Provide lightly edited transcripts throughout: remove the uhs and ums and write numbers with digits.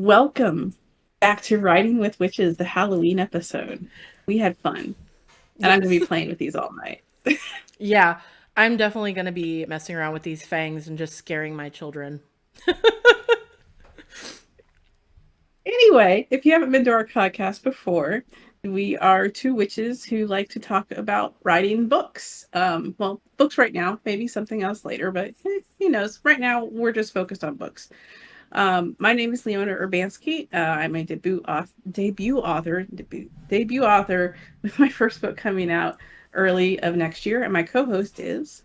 Welcome back to Writing with Witches, the Halloween episode. We had fun, and I'm going to be Yes. playing with these all night. Yeah, I'm definitely going to be messing around with these fangs and just scaring my children. Anyway, if you haven't been to our podcast before, we are two witches who like to talk about writing books. Well, books right now, maybe something else later, but who knows? Right now, we're just focused on books. My name is Leona Urbanski. I'm a debut author with my first book coming out early of next year, and my co-host is.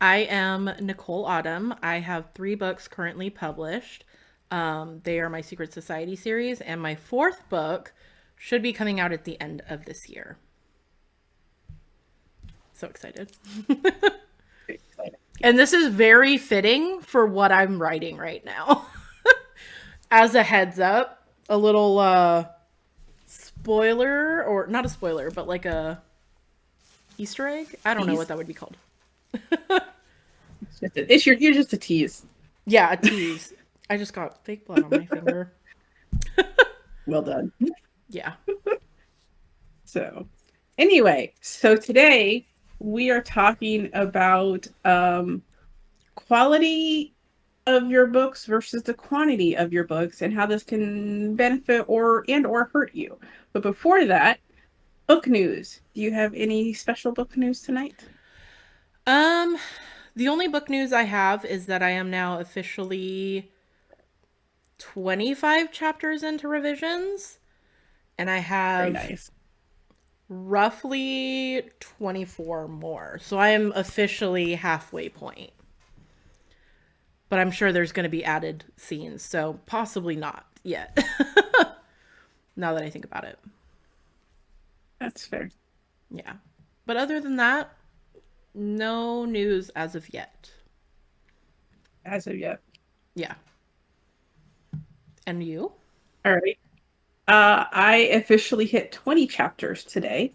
I am Nicole Autumn. I have 3 books currently published. They are my Secret Society series, and my 4th book should be coming out at the end of this year. So excited. And this is very fitting for what I'm writing right now. As a heads up, a little spoiler, or not a spoiler, but like a Easter egg? I don't know what Tease. that would be called. You're just a tease. Yeah, a tease. I just got fake blood on my finger. Well done. Yeah. So, anyway, so today we are talking about quality of your books versus the quantity of your books and how this can benefit or hurt you. But before that, book news. Do you have any special book news tonight? Um, the only book news I have is that I am now officially 25 chapters into revisions, and I Very have nice. roughly 24 more. So I am officially halfway point. But I'm sure there's going to be added scenes, so possibly not yet. Now that I think about it. That's fair. Yeah. But other than that, no news as of yet. As of yet. Yeah. And you? All right. I officially hit 20 chapters today.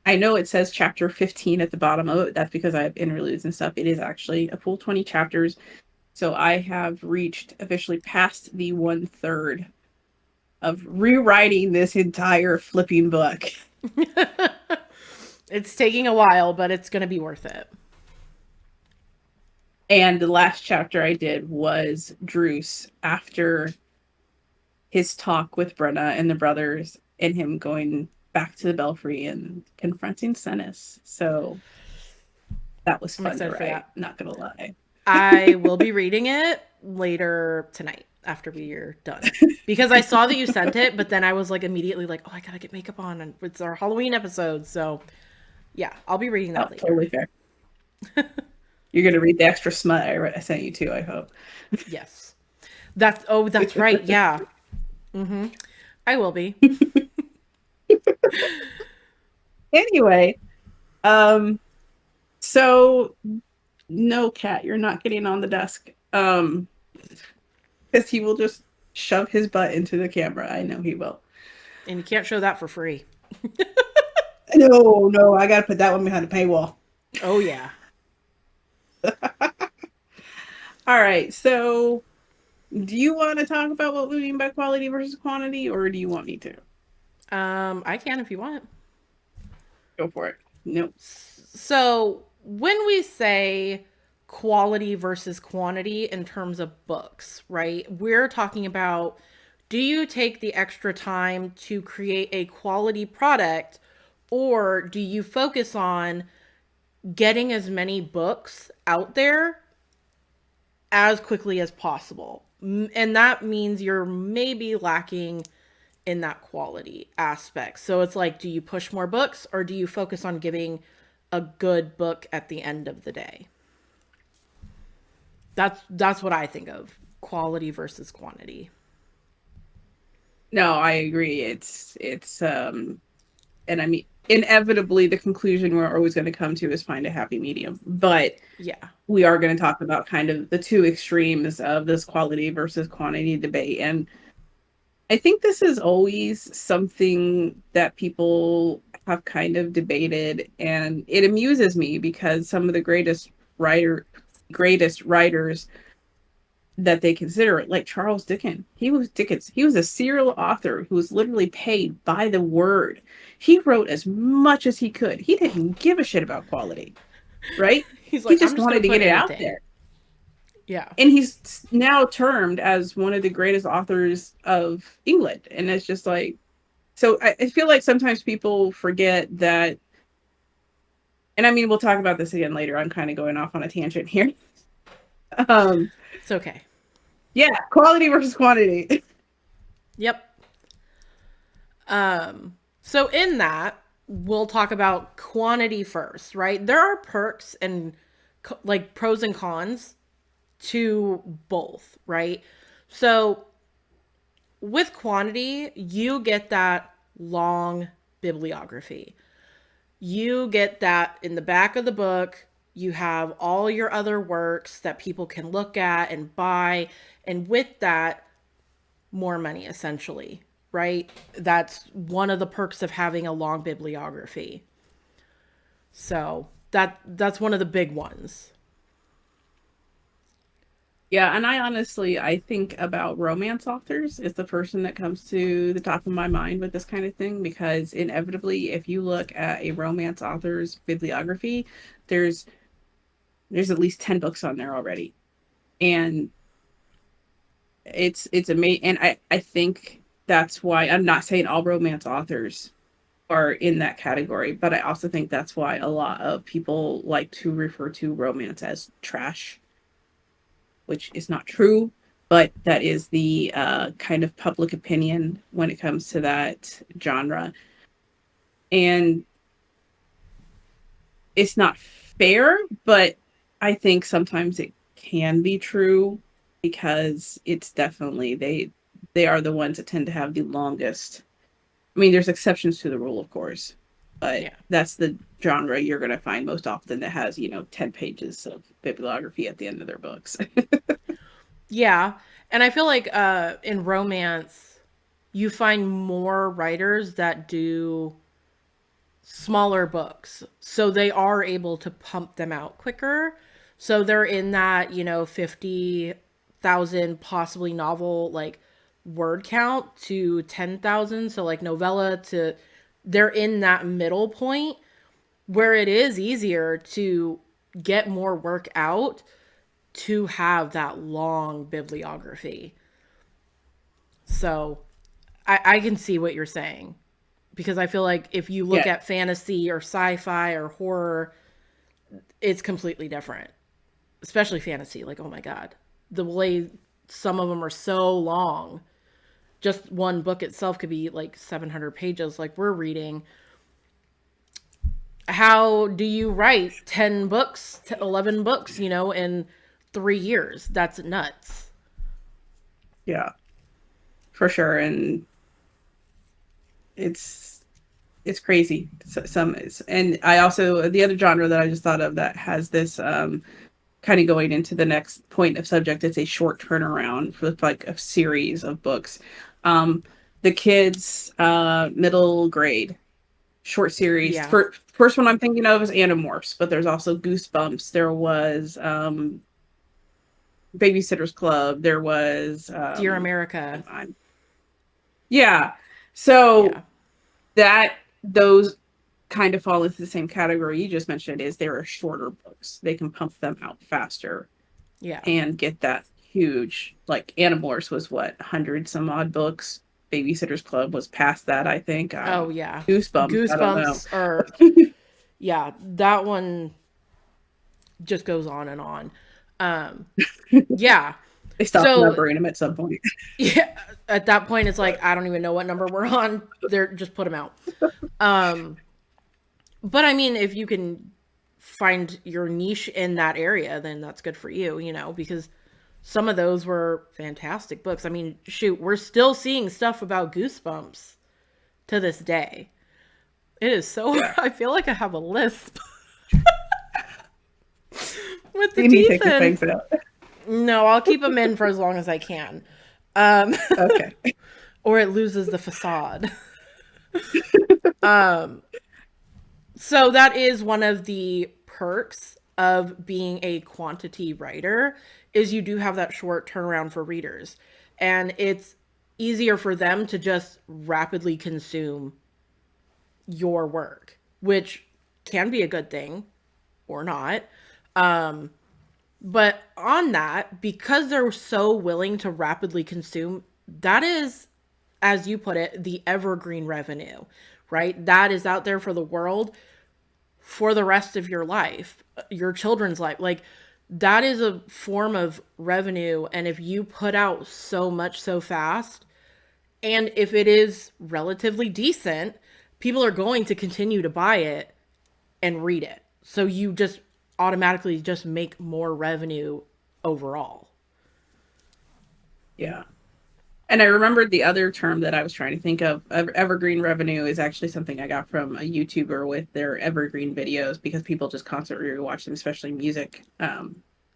I know it says chapter 15 at the bottom of it. That's because I have interludes and stuff. It is actually a full 20 chapters. So I have reached officially past the 1/3 of rewriting this entire flipping book. It's taking a while, but it's going to be worth it. And the last chapter I did was Druce after his talk with Brenna and the brothers and him going back to the Belfry and confronting Stennis. So that was I'm fun to excited for write, that. not gonna lie. I will be reading it later tonight after we are done. Because I saw that you sent it, but then I was like immediately like, oh, I got to get makeup on and it's our Halloween episode. So yeah, I'll be reading Oh, that later. totally fair. You're gonna read the extra smut I sent you too, I hope. Yes. That's right. Yeah. Mm-hmm. I will be. Anyway, um, so no, Cat, you're not getting on the desk. Because he will just shove his butt into the camera. I know he will. And you can't show that for free. No, I gotta put that one behind the paywall. Oh yeah. All right, so do you want to talk about what we mean by quality versus quantity, or do you want me to? I can if you want. Go for it. Nope. So when we say quality versus quantity in terms of books, right? We're talking about, do you take the extra time to create a quality product, or do you focus on getting as many books out there as quickly as possible? And that means you're maybe lacking in that quality aspect. So it's like, do you push more books, or do you focus on giving a good book at the end of the day? That's what I think of quality versus quantity. No, I agree. And I mean, inevitably, the conclusion we're always going to come to is find a happy medium. But Yeah. we are going to talk about kind of the two extremes of this quality versus quantity debate. And I think this is always something that people have kind of debated, and it amuses me because some of the greatest writers that they consider it, like Charles Dickens. He was a serial author who was literally paid by the word. He wrote as much as he could. He didn't give a shit about quality, right? He's He like, I'm just just gonna wanted to put get it out anything. there. Yeah. And he's now termed as one of the greatest authors of England. And it's just like, so I feel like sometimes people forget that, and I mean, we'll talk about this again later. I'm kind of going off on a tangent here. Um, It's okay. yeah, quality versus quantity. Yep. So in that, we'll talk about quantity first, right? There are perks and like pros and cons to both, right? So with quantity, you get that long bibliography. You get that in the back of the book. You have all your other works that people can look at and buy. And with that, more money essentially, right? That's one of the perks of having a long bibliography. So that's one of the big ones. Yeah, and I think about romance authors is the person that comes to the top of my mind with this kind of thing, because inevitably if you look at a romance author's bibliography, there's there's at least 10 books on there already. And it's amazing, and I think that's why I'm not saying all romance authors are in that category, but I also think that's why a lot of people like to refer to romance as trash, which is not true, but that is the kind of public opinion when it comes to that genre. And it's not fair, but I think sometimes it can be true, because it's definitely they are the ones that tend to have the longest. I mean, there's exceptions to the rule, of course, but Yeah. that's the genre you're going to find most often that has, 10 pages of bibliography at the end of their books. Yeah. And I feel like in romance, you find more writers that do smaller books. So they are able to pump them out quicker. So they're in that, 50,000 possibly novel like word count to 10,000. So like novella to, they're in that middle point where it is easier to get more work out to have that long bibliography. So I can see what you're saying, because I feel like if you look Yeah. at fantasy or sci-fi or horror, it's completely different. Especially fantasy. Like, oh my God, the way some of them are so long. Just one book itself could be like 700 pages, like we're reading. How do you write 10 books, 11 books, in 3 years? That's nuts. Yeah, for sure. And it's it's crazy. Some is, and I also, the other genre that I just thought of that has this kind of going into the next point of subject, it's a short turnaround with like a series of books. Um the kids middle grade short series. Yeah. First one I'm thinking of is Animorphs, but there's also Goosebumps. There was Babysitter's Club. There was Dear America. yeah. So Yeah. that those kind of fall into the same category you just mentioned, is there are shorter books. They can pump them out faster Yeah. and get that huge, like Animorphs was what, 100 some odd books. Babysitter's Club was past that, I think. Oh yeah. Goosebumps, I don't know. Goosebumps are, yeah, that one just goes on and on. Yeah. They stopped So numbering them at some point. yeah, at that point it's like I don't even know what number we're on. They're just put them out. Um but I mean if you can find your niche in that area, then that's good for you, because some of those were fantastic books. I mean, shoot, we're still seeing stuff about Goosebumps to this day. It is so Yeah. I feel like I have a lisp with the You need to teeth take your in. things out. No, I'll keep them in for as long as I can. Um, Okay. or it loses the facade. Um, so that is one of the perks of being a quantity writer is you do have that short turnaround for readers. And it's easier for them to just rapidly consume your work, which can be a good thing or not. Um, but on that, because they're so willing to rapidly consume, that is, as you put it, the evergreen revenue, right? That is out there for the world for the rest of your life, your children's life. Like, that is a form of revenue. And if you put out so much so fast, and if it is relatively decent, people are going to continue to buy it and read it. So you just automatically just make more revenue overall. Yeah. And I remembered the other term that I was trying to think of. Evergreen revenue is actually something I got from a YouTuber with their evergreen videos because people just constantly watch them, especially Yeah.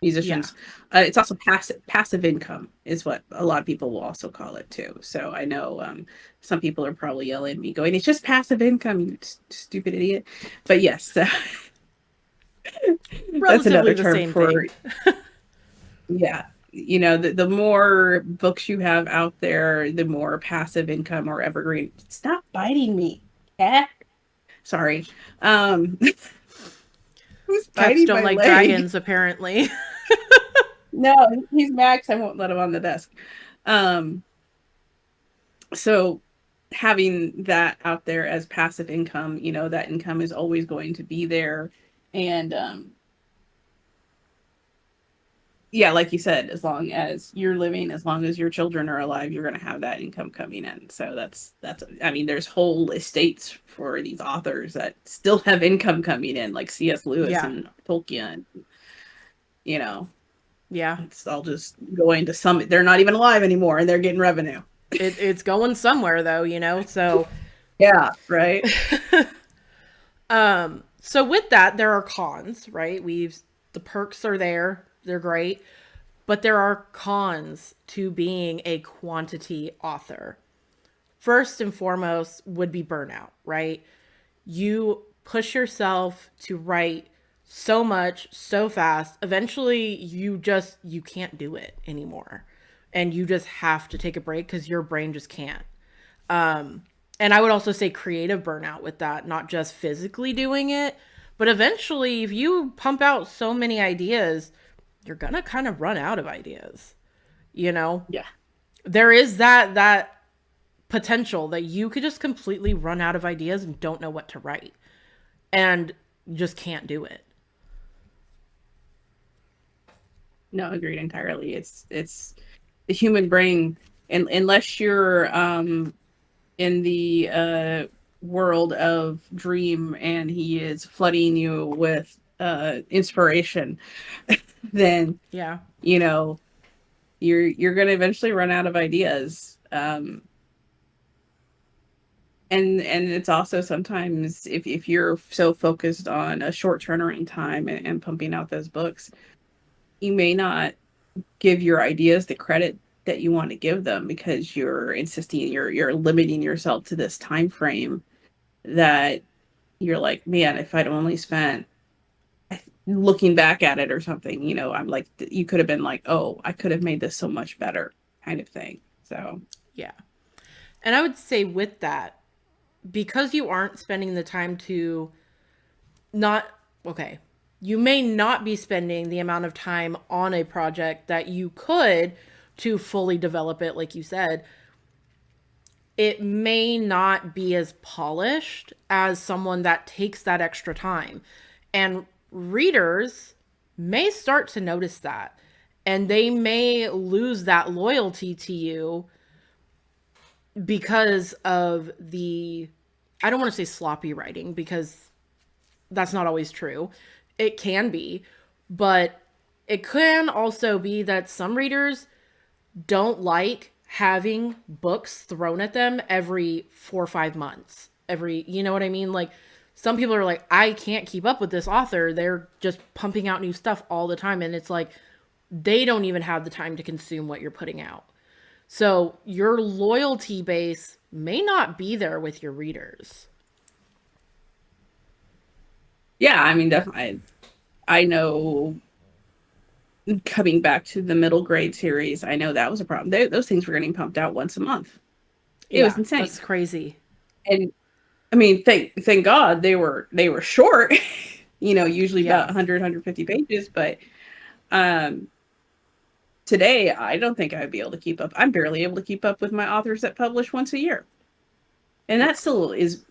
musicians. It's also passive income is what a lot of people will also call it too. So I know some people are probably yelling at me, going, "It's just passive income, you stupid idiot." But yes, that's Relatively another the term same for thing. yeah. The more books you have out there, the more passive income or evergreen. Stop biting me, cat. Sorry. Um, who's Cats biting don't my like leg? dragons, apparently. No, he's Max. I won't let him on the desk. Um, so having that out there as passive income, that income is always going to be there. And yeah, like you said, as long as you're living, as long as your children are alive, you're going to have that income coming in. So that's I mean, there's whole estates for these authors that still have income coming in, like C.S. Lewis Yeah. and Tolkien. You know, Yeah. it's all just going to some. They're not even alive anymore, and they're getting revenue. It's going somewhere though, you know? So Yeah, right. so with that there are cons, right? We've the perks are there. They're great. But there are cons to being a quantity author. First and foremost would be burnout, right? You push yourself to write so much so fast, eventually you can't do it anymore, and you just have to take a break because your brain just can't. And I would also say creative burnout with that, not just physically doing it, but eventually if you pump out so many ideas, you're gonna kind of run out of ideas, you know. Yeah. There is that potential that you could just completely run out of ideas and don't know what to write, and you just can't do it. No, agreed entirely. It's the human brain, and unless you're in the world of Dream and he is flooding you with inspiration, then Yeah. you know you're going to eventually run out of ideas. And it's also sometimes if you're so focused on a short turnaround time and pumping out those books, you may not give your ideas the credit that you want to give them because you're insisting you're limiting yourself to this time frame that you're like, man, if I'd only spent looking back at it or something, I'm like, you could have been like, oh, I could have made this so much better, kind of thing. So, Yeah. And I would say with that, because you aren't spending the time to not okay, you may not be spending the amount of time on a project that you could to fully develop it, like you said. It may not be as polished as someone that takes that extra time. And readers may start to notice that. And they may lose that loyalty to you because of the, I don't want to say sloppy writing because that's not always true. It can be, but it can also be that some readers don't like having books thrown at them every 4 or 5 months. You know what I mean? Like, some people are like, I can't keep up with this author. They're just pumping out new stuff all the time. And it's like, they don't even have the time to consume what you're putting out. So your loyalty base may not be there with your readers. yeah, I mean, definitely. I know coming back to the middle grade series, I know that was a problem. Those things were getting pumped out once a month. It was Yeah, insane. that's crazy. And I mean, thank God they were short, usually about Yeah. 100, 150 pages, but um today I don't think I'd be able to keep up. I'm barely able to keep up with my authors that publish once a year. And that still is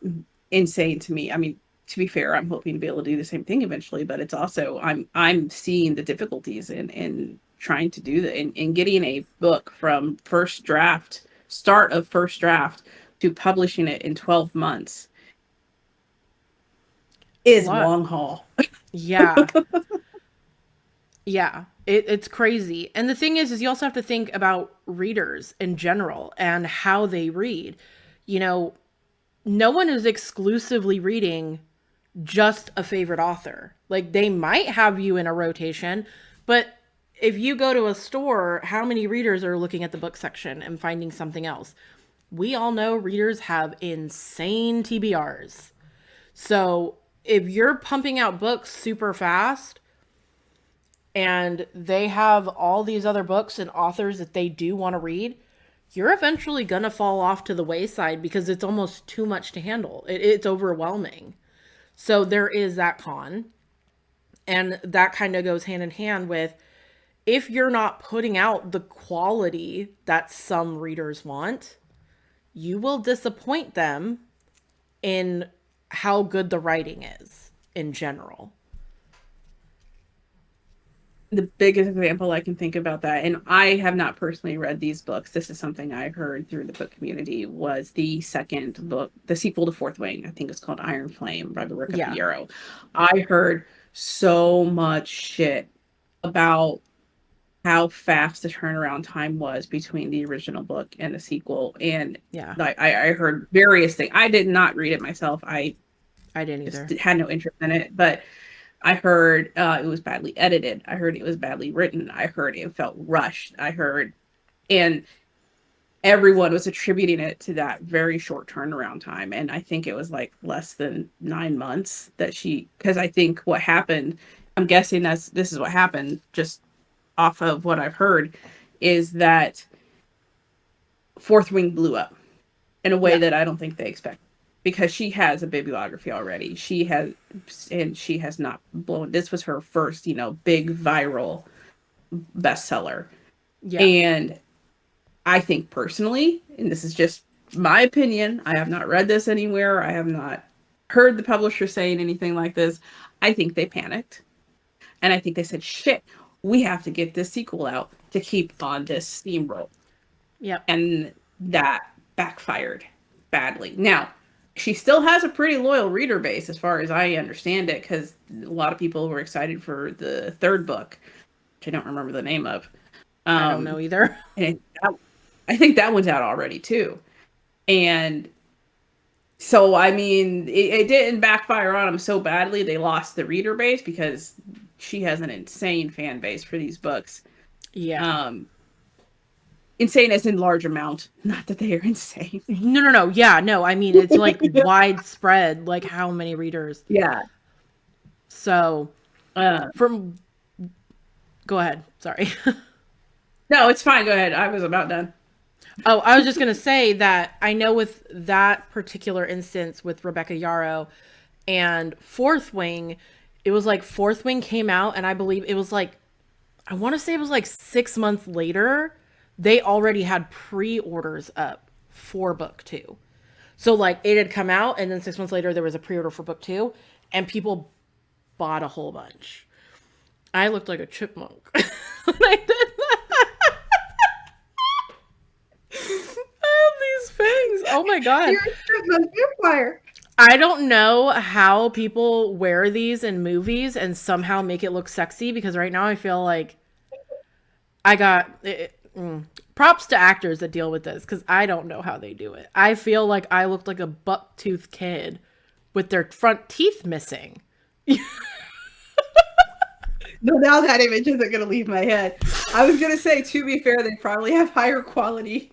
insane to me. I mean, to be fair, I'm hoping to be able to do the same thing eventually, but it's also I'm seeing the difficulties in trying to do that, in getting a book from start of first draft to publishing it in 12 months It's a is lot. long haul. Yeah. Yeah. It's crazy. And the thing is you also have to think about readers in general and how they read. You know, no one is exclusively reading just a favorite author. Like they might have you in a rotation, but if you go to a store, how many readers are looking at the book section and finding something else? We all know readers have insane TBRs. So if you're pumping out books super fast and they have all these other books and authors that they do want to read, you're eventually going to fall off to the wayside because it's almost too much to handle. It's overwhelming. So there is that con. And that kind of goes hand in hand with if you're not putting out the quality that some readers want, you will disappoint them in how good the writing is in general. The biggest example I can think about that, and I have not personally read these books, this is something I heard through the book community, was the second book, the sequel to Fourth Wing. I think it's called Iron Flame by Baruch Yeah. Fierro. I heard so much shit about how fast the turnaround time was between the original book and the sequel. And Yeah. I heard various things. I did not read it myself. I I didn't just either. had no interest in it. But I heard it was badly edited. I heard it was badly written. I heard it felt rushed. And everyone was attributing it to that very short turnaround time. And I think it was like less than 9 months because I think what happened, I'm guessing this is what happened just off of what I've heard, is that Fourth Wing blew up in a way Yeah. that I don't think they expect, because she has a bibliography already. She has not blown. This was her first, big viral bestseller. Yeah. And I think personally, and this is just my opinion, I have not read this anywhere. I have not heard the publisher saying anything like this. I think they panicked. And I think they said, shit, we have to get this sequel out to keep on this steamroll. Yep. And that backfired badly. Now, she still has a pretty loyal reader base as far as I understand it, because a lot of people were excited for the third book, which I don't remember the name of. I don't know either. And I think that one's out already too. And so, I mean, it didn't backfire on them so badly. They lost the reader base because she has an insane fan base for these books. Yeah. Insane as in large amount, not that they are insane. No. Yeah, no. I mean, it's like widespread, like how many readers. Yeah. So, Uh, from go ahead. Sorry. no, it's fine. Go ahead. I was about done. Oh, I was just going to say that I know with that particular instance with Rebecca Yarrow and Fourth Wing, it was like Fourth Wing came out, and I believe it was like, I want to say it was like 6 months later, they already had pre-orders up for book two. So like it had come out, and then 6 months later, there was a pre-order for book two, and people bought a whole bunch. I looked like a chipmunk when I did that. I have these fangs. Oh my god. You're a vampire. I don't know how people wear these in movies and somehow make it look sexy, because right now I feel like I got props to actors that deal with this, because I don't know how they do it. I feel like I looked like a buck-toothed kid with their front teeth missing. No, now that image isn't going to leave my head. I was going to say, to be fair, they probably have higher quality.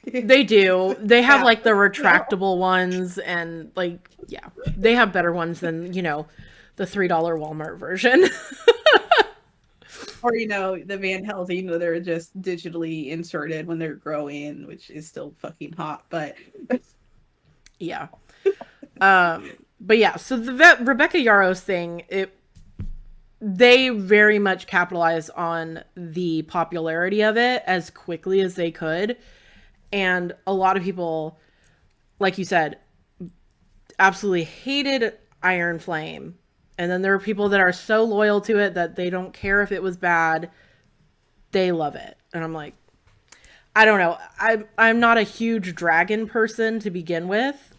They do. They have Yeah. like the retractable ones, and like, yeah, they have better ones than, the $3 Walmart version. Or the Van Helsing, they're just digitally inserted when they're growing, which is still fucking hot. But Yeah. But yeah, so the Rebecca Yarros thing, they very much capitalized on the popularity of it as quickly as they could. And a lot of people, like you said, absolutely hated Iron Flame. And then there are people that are so loyal to it that they don't care if it was bad. They love it. And I'm like, I don't know. I'm not a huge dragon person to begin with,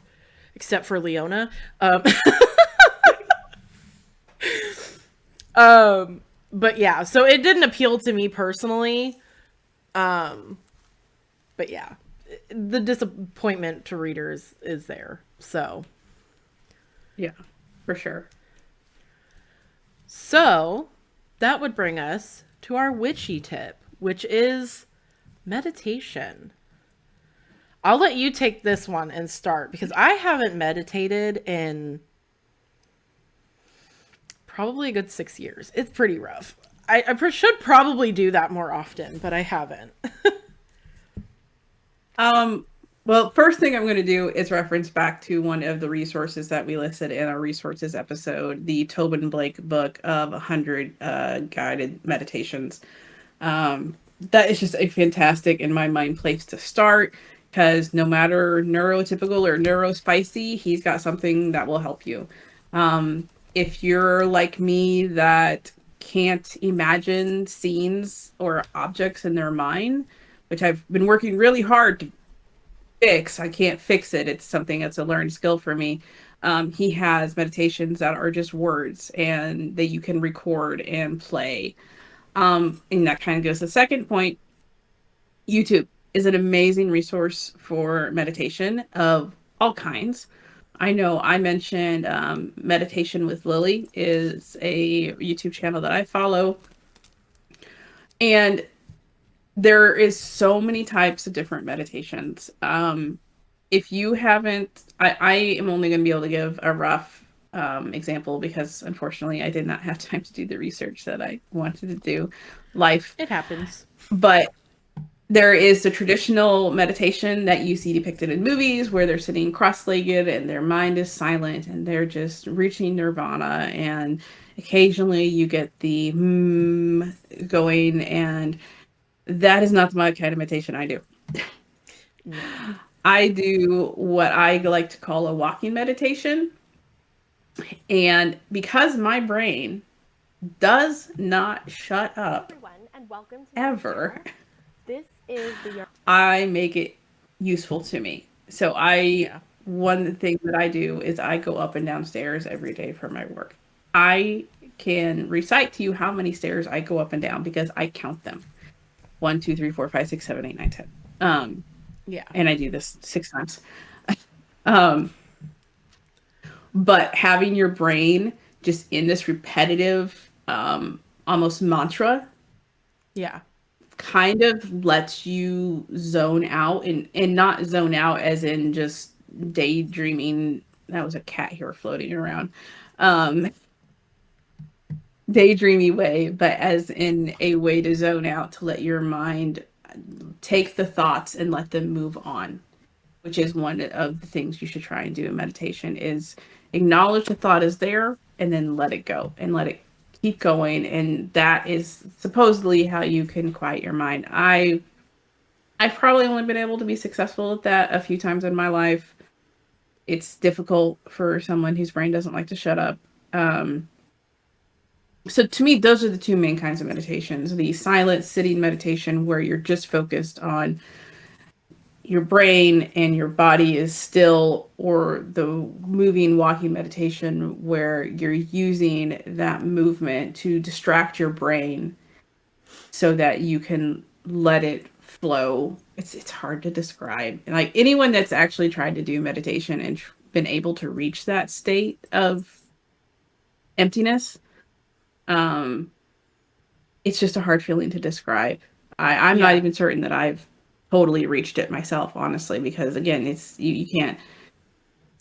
except for Leona. But yeah, so it didn't appeal to me personally. But yeah, the disappointment to readers is there. So yeah, for sure. So that would bring us to our witchy tip, which is meditation. I'll let you take this one and start because I haven't meditated in probably a good 6 years. It's pretty rough. I should probably do that more often, but I haven't. Well, first thing I'm going to do is reference back to one of the resources that we listed in our resources episode, the Tobin Blake book of 100 guided meditations. That is just a fantastic, in my mind, place to start because no matter neurotypical or neurospicy, he's got something that will help you. If you're like me that can't imagine scenes or objects in their mind, which I've been working really hard to fix. I can't fix it. It's something that's a learned skill for me. He has meditations that are just words and that you can record and play. And that kind of goes to the second point. YouTube is an amazing resource for meditation of all kinds. I know I mentioned Meditation with Lily is a YouTube channel that I follow. And there is so many types of different meditations. If you haven't, I am only going to be able to give a rough example because unfortunately I did not have time to do the research that I wanted to do. Life. It happens. But there is the traditional meditation that you see depicted in movies where they're sitting cross-legged and their mind is silent and they're just reaching nirvana. And occasionally you get the going, and that is not my kind of meditation I do. I do what I like to call a walking meditation. And because my brain does not shut up ever, this is the I make it useful to me. So one thing that I do is I go up and down stairs every day for my work. I can recite to you how many stairs I go up and down because I count them. 1, 2, 3, 4, 5, 6, 7, 8, 9, 10. Yeah. And I do this 6 times. But having your brain just in this repetitive, almost mantra. Yeah. Kind of lets you zone out and not zone out as in just daydreaming. That was a cat here floating around. Daydreamy way, but as in a way to zone out, to let your mind take the thoughts and let them move on, which is one of the things you should try and do in meditation is acknowledge the thought is there and then let it go and let it keep going. And that is supposedly how you can quiet your mind. I've probably only been able to be successful at that a few times in my life. It's difficult for someone whose brain doesn't like to shut up. So to me, those are the two main kinds of meditations. The silent sitting meditation where you're just focused on your brain and your body is still, or the moving walking meditation where you're using that movement to distract your brain so that you can let it flow. It's hard to describe. And like anyone that's actually tried to do meditation and been able to reach that state of emptiness, it's just a hard feeling to describe. I'm not even certain that I've totally reached it myself, honestly, because again, it's you can't.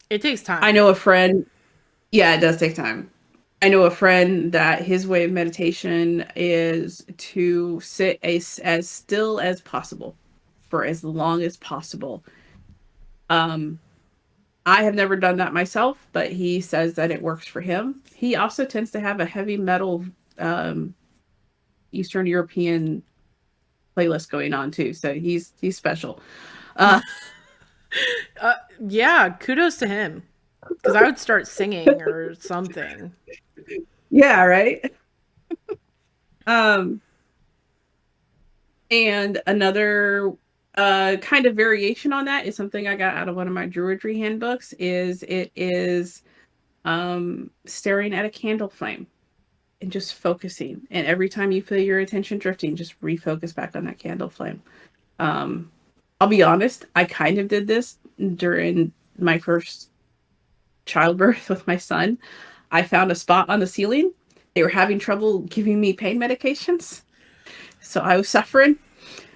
It takes time. I know a friend. Yeah, it does take time. I know a friend that his way of meditation is to sit as still as possible for as long as possible. Um, I have never done that myself, but he says that it works for him. He also tends to have a heavy metal um, Eastern European playlist going on too, so he's special. Uh, Yeah, kudos to him. Because I would start singing or something. yeah, right. Um, and another kind of variation on that is something I got out of one of my druidry handbooks. It is staring at a candle flame and just focusing. And every time you feel your attention drifting, just refocus back on that candle flame. Um, I'll be honest, I kind of did this during my first childbirth with my son. I found a spot on the ceiling. They were having trouble giving me pain medications, so I was suffering.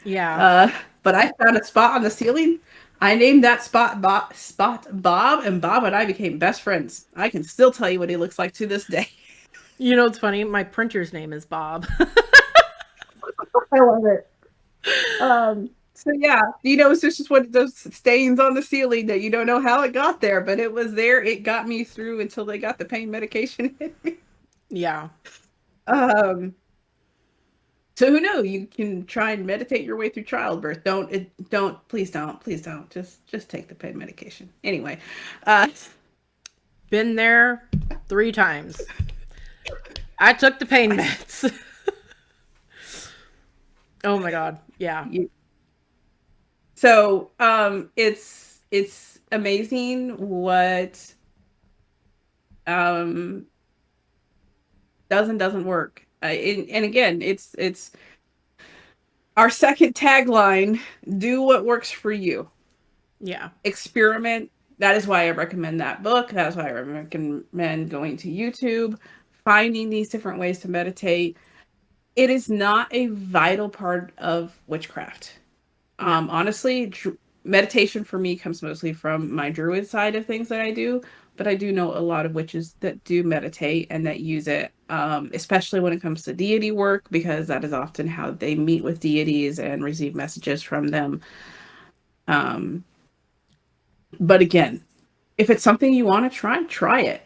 Yeah. But I found a spot on the ceiling. I named that spot Bob, and Bob and I became best friends. I can still tell you what he looks like to this day. You know, it's funny. My printer's name is Bob. I love it. So yeah, it's just one of those stains on the ceiling that you don't know how it got there, but it was there. It got me through until they got the pain medication in me. Yeah. Um, so who knows? You can try and meditate your way through childbirth. Please don't. Just take the pain medication. Anyway, Been there 3 times. I took the pain meds. Oh my God. Yeah. So it's amazing what does and doesn't work. And again, it's our second tagline: do what works for you. Yeah. Experiment. That is why I recommend that book. That's why I recommend going to YouTube, finding these different ways to meditate. It is not a vital part of witchcraft. Honestly, meditation for me comes mostly from my druid side of things that I do, but I do know a lot of witches that do meditate and that use it, especially when it comes to deity work, because that is often how they meet with deities and receive messages from them. But again, if it's something you want to try it.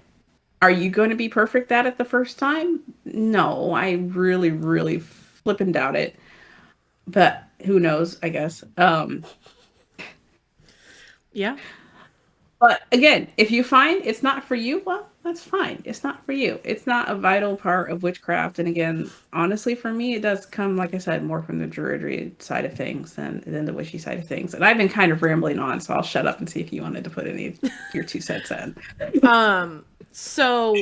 Are you going to be perfect at it the first time? No, I really, really flippin' doubt it. But who knows, I guess. Yeah. But again, if you find it's not for you, well, that's fine. It's not for you. It's not a vital part of witchcraft. And again, honestly, for me, it does come, like I said, more from the druidry side of things than the witchy side of things. And I've been kind of rambling on, so I'll shut up and see if you wanted to put any of your 2 cents in. So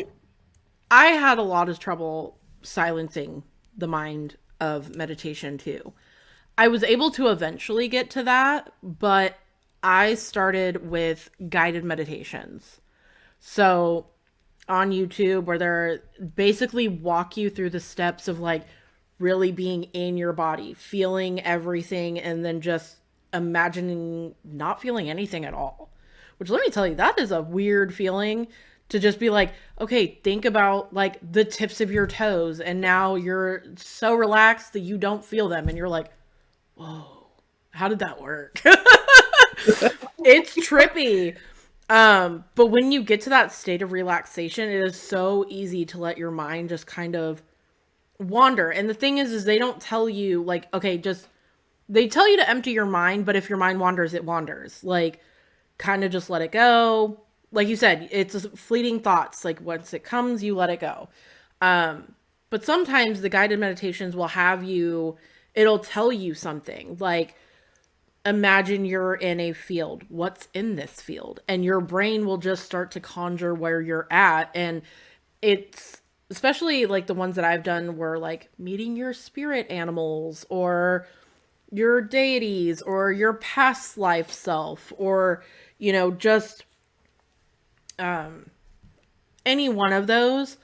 I had a lot of trouble silencing the mind of meditation too. I was able to eventually get to that, but I started with guided meditations. So on YouTube, where they're basically walk you through the steps of like really being in your body, feeling everything, and then just imagining not feeling anything at all. Which, let me tell you, that is a weird feeling, to just be like, okay, think about like the tips of your toes, and now you're so relaxed that you don't feel them, and you're like, whoa, how did that work? It's trippy. But when you get to that state of relaxation, it is so easy to let your mind just kind of wander. And the thing is they don't tell you like, okay, they tell you to empty your mind, but if your mind wanders, it wanders. Like, kind of just let it go. Like you said, it's fleeting thoughts. Like, once it comes, you let it go. But sometimes the guided meditations will it'll tell you something. Like, imagine you're in a field. What's in this field? And your brain will just start to conjure where you're at. And it's especially like the ones that I've done were like meeting your spirit animals or your deities or your past life self, or, just any one of those.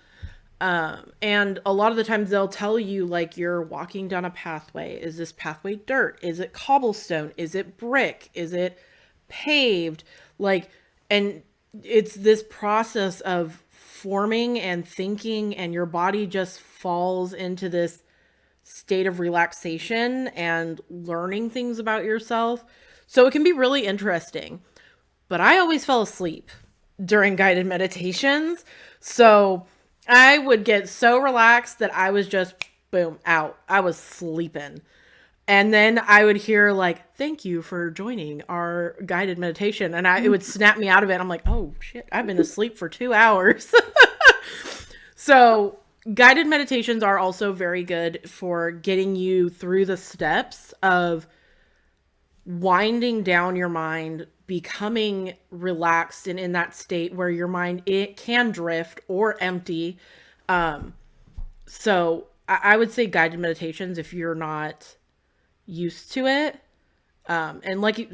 And a lot of the times they'll tell you, like, you're walking down a pathway. Is this pathway dirt? Is it cobblestone? Is it brick? Is it paved? Like, and it's this process of forming and thinking, and your body just falls into this state of relaxation and learning things about yourself. So it can be really interesting. But I always fell asleep during guided meditations. So I would get so relaxed that I was just, boom, out. I was sleeping. And then I would hear like, thank you for joining our guided meditation. And it would snap me out of it. I'm like, oh shit, I've been asleep for 2 hours. So guided meditations are also very good for getting you through the steps of winding down your mind, becoming relaxed and in that state where your mind, it can drift or empty. So I would say guided meditations if you're not used to it. And like,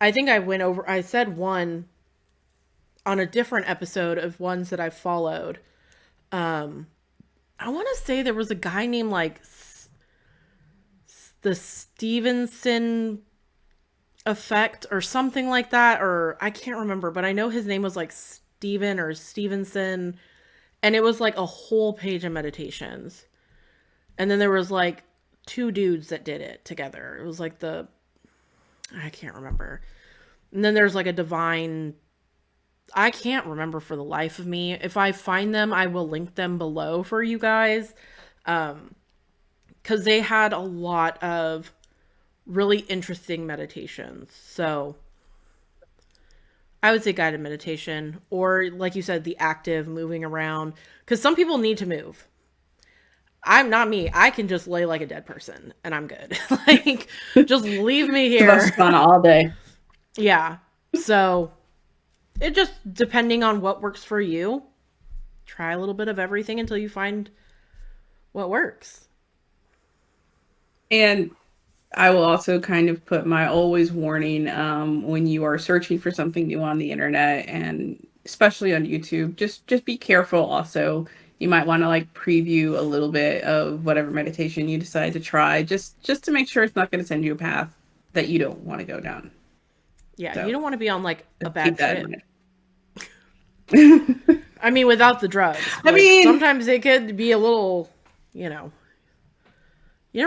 I think I said one on a different episode of ones that I followed. I want to say there was a guy named like the Stevenson effect or something like that, or I can't remember, but I know his name was like Steven or Stevenson, and it was like a whole page of meditations. And then there was like 2 dudes that did it together. It was like I can't remember. And then there's like a divine, I can't remember for the life of me. If I find them, I will link them below for you guys. 'Cause they had a lot of really interesting meditations. So I would say guided meditation, or like you said, the active moving around. 'Cause some people need to move. I'm not me. I can just lay like a dead person and I'm good. Like, just leave me here. That's fun all day. Yeah. So it just, depending on what works for you, try a little bit of everything until you find what works. And I will also kind of put my always warning when you are searching for something new on the internet, and especially on YouTube, just be careful also. You might want to like preview a little bit of whatever meditation you decide to try, just to make sure it's not going to send you a path that you don't want to go down. Yeah, So, you don't want to be on like a keep bad that in trip. mind. I mean, without the drugs. I Like, mean, sometimes it could be a little, you don't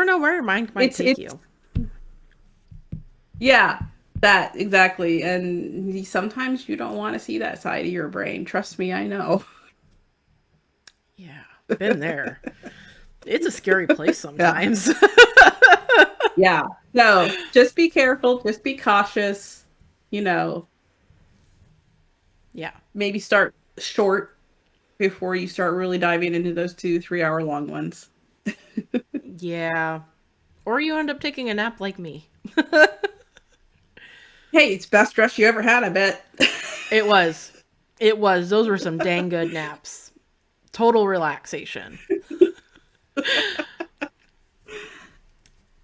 know where your mind might take you. Yeah, that exactly. And sometimes you don't want to see that side of your brain. Trust me, I know. Yeah, been there. It's a scary place sometimes. Yeah. So just be careful, just be cautious, Yeah. maybe start short before you start really diving into those 2-3 hour long ones. Yeah. Or you end up taking a nap like me. Hey, it's best rest you ever had, I bet. It was. Those were some dang good naps. Total relaxation.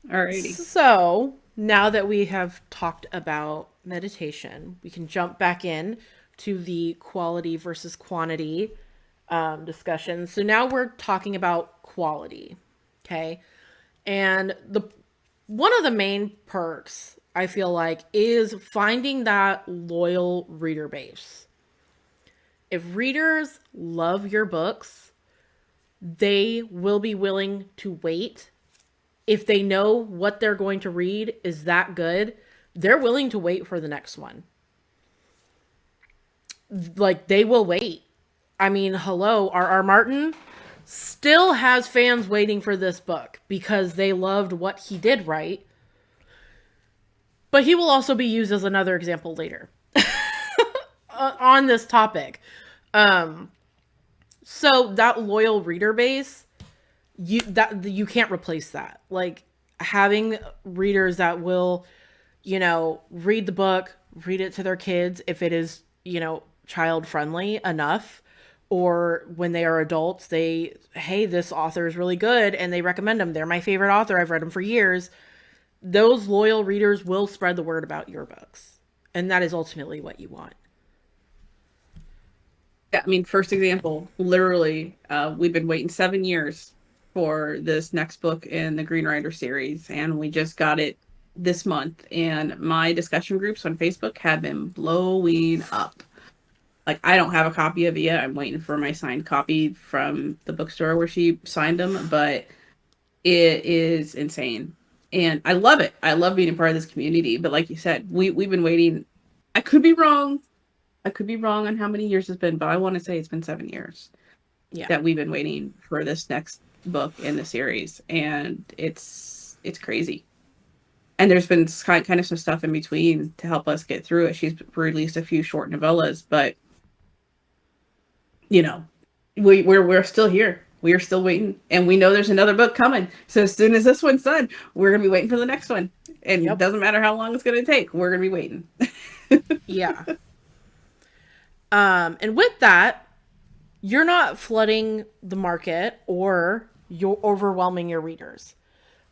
Alrighty. So now that we have talked about meditation, we can jump back in to the quality versus quantity discussion. So now we're talking about quality. Okay. And one of the main perks, I feel like, is finding that loyal reader base. If readers love your books, they will be willing to wait. If they know what they're going to read is that good, they're willing to wait for the next one. Like, they will wait. I mean, hello, R.R. Martin still has fans waiting for this book because they loved what he did right. But he will also be used as another example later on this topic. So that loyal reader base, you can't replace that. Like, having readers that will, read the book, read it to their kids if it is, child friendly enough, or when they are adults, hey, this author is really good and they recommend them. They're my favorite author. I've read them for years. Those loyal readers will spread the word about your books. And that is ultimately what you want. Yeah, I mean, first example, literally, we've been waiting 7 years for this next book in the Green Rider series, and we just got it this month. And my discussion groups on Facebook have been blowing up. Like, I don't have a copy of it yet. I'm waiting for my signed copy from the bookstore where she signed them, but it is insane. And I love it. I love being a part of this community. But like you said, we've been waiting. I could be wrong. I could be wrong on how many years it's been, but I want to say it's been 7 years that we've been waiting for this next book in the series. And it's crazy. And there's been kind of some stuff in between to help us get through it. She's released a few short novellas, but you know, we're still here. We are still waiting, and we know there's another book coming. So as soon as this one's done, we're gonna be waiting for the next one. And it doesn't matter how long it's gonna take. We're gonna be waiting. Yeah. And with that, you're not flooding the market or you're overwhelming your readers,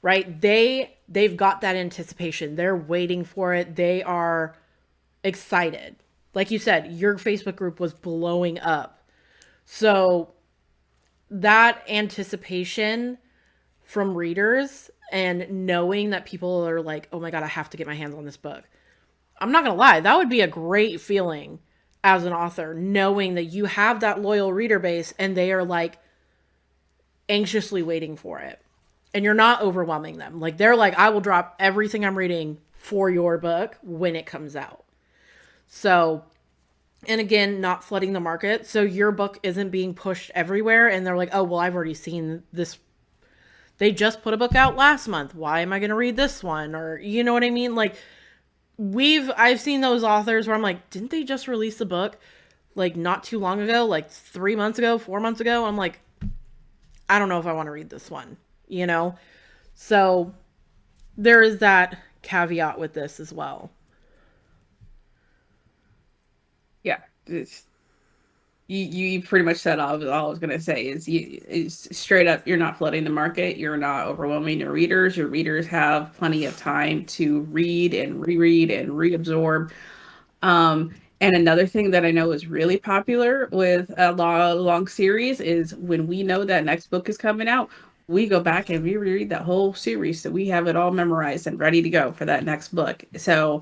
right? They've got that anticipation. They're waiting for it. They are excited. Like you said, your Facebook group was blowing up. So that anticipation from readers and knowing that people are like, oh my God, I have to get my hands on this book. I'm not going to lie. That would be a great feeling as an author, knowing that you have that loyal reader base and they are like anxiously waiting for it. And you're not overwhelming them. Like, they're like, I will drop everything I'm reading for your book when it comes out. So, and again, not flooding the market. So your book isn't being pushed everywhere. And they're like, oh, well, I've already seen this. They just put a book out last month. Why am I going to read this one? Or, you know what I mean? Like, I've seen those authors where I'm like, didn't they just release a book like not too long ago, like 3 months ago, 4 months ago? I'm like, I don't know if I want to read this one, you know? So there is that caveat with this as well. Yeah. You pretty much said all I was going to say is straight up, you're not flooding the market. You're not overwhelming your readers. Your readers have plenty of time to read and reread and reabsorb. And another thing that I know is really popular with a long series is when we know that next book is coming out, we go back and we reread that whole series. So we have it all memorized and ready to go for that next book. So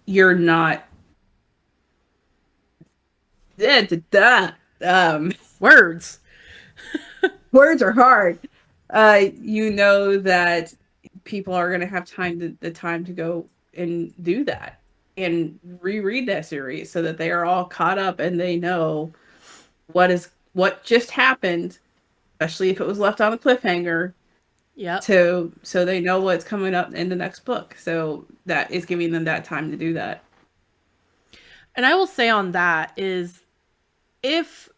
you're not Words. Words are hard. You know that people are going to have the time to go and do that and reread that series so that they are all caught up and they know what just happened, especially if it was left on a cliffhanger. Yeah. So they know what's coming up in the next book. So that is giving them that time to do that. And I will say on that is, if